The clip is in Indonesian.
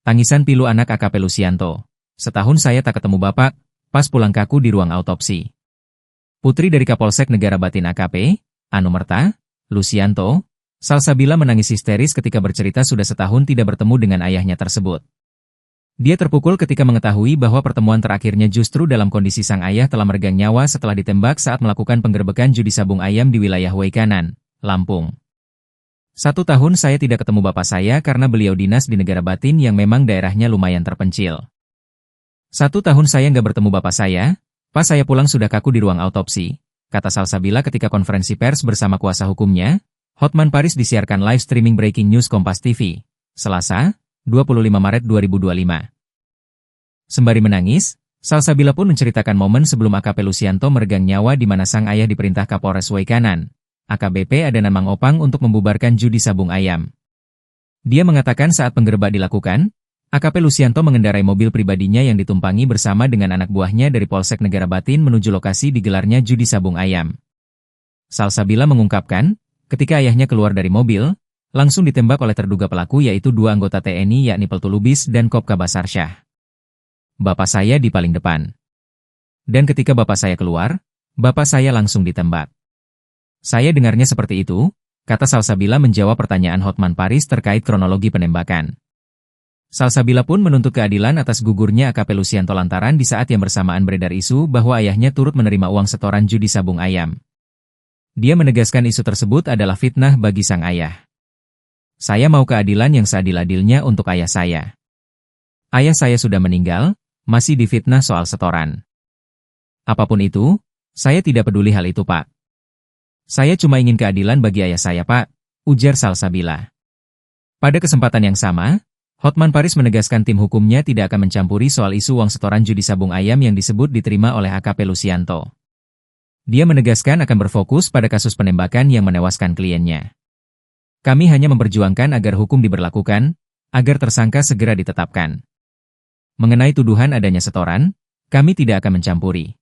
Tangisan pilu anak AKP Lucianto. Setahun saya tak ketemu Bapak, pas pulang kaku di ruang autopsi. Putri dari Kapolsek Negara Batin AKP, Anumerta, Lucianto, Salsabila menangis histeris ketika bercerita sudah setahun tidak bertemu dengan ayahnya tersebut. Dia terpukul ketika mengetahui bahwa pertemuan terakhirnya justru dalam kondisi sang ayah telah meregang nyawa setelah ditembak saat melakukan penggerebekan judi sabung ayam di wilayah Waikanan, Lampung. 1 tahun saya tidak ketemu bapak saya karena beliau dinas di negara batin yang memang daerahnya lumayan terpencil. 1 tahun saya nggak bertemu bapak saya, pas saya pulang sudah kaku di ruang autopsi, kata Salsabila ketika konferensi pers bersama kuasa hukumnya. Hotman Paris disiarkan live streaming Breaking News Kompas TV, Selasa, 25 Maret 2025. Sembari menangis, Salsabila pun menceritakan momen sebelum AKP Lucianto meregang nyawa di mana sang ayah diperintah Kapolres Waikanan, AKBP Adanan Mang Opang untuk membubarkan judi sabung ayam. Dia mengatakan saat penggerebek dilakukan, AKP Lucianto mengendarai mobil pribadinya yang ditumpangi bersama dengan anak buahnya dari Polsek Negara Batin menuju lokasi digelarnya judi sabung ayam. Salsabila mengungkapkan, ketika ayahnya keluar dari mobil, langsung ditembak oleh terduga pelaku yaitu 2 anggota TNI yakni Peltulubis dan Kopka Basarsyah. Bapak saya di paling depan. Dan ketika bapak saya keluar, bapak saya langsung ditembak. Saya dengarnya seperti itu, kata Salsabila menjawab pertanyaan Hotman Paris terkait kronologi penembakan. Salsabila pun menuntut keadilan atas gugurnya AKP Lucianto lantaran di saat yang bersamaan beredar isu bahwa ayahnya turut menerima uang setoran judi sabung ayam. Dia menegaskan isu tersebut adalah fitnah bagi sang ayah. Saya mau keadilan yang seadil-adilnya untuk ayah saya. Ayah saya sudah meninggal, masih difitnah soal setoran. Apapun itu, saya tidak peduli hal itu, Pak. Saya cuma ingin keadilan bagi ayah saya, Pak, ujar Salsabila. Pada kesempatan yang sama, Hotman Paris menegaskan tim hukumnya tidak akan mencampuri soal isu uang setoran judi sabung ayam yang disebut diterima oleh AKP Lucianto. Dia menegaskan akan berfokus pada kasus penembakan yang menewaskan kliennya. Kami hanya memperjuangkan agar hukum diberlakukan, agar tersangka segera ditetapkan. Mengenai tuduhan adanya setoran, kami tidak akan mencampuri.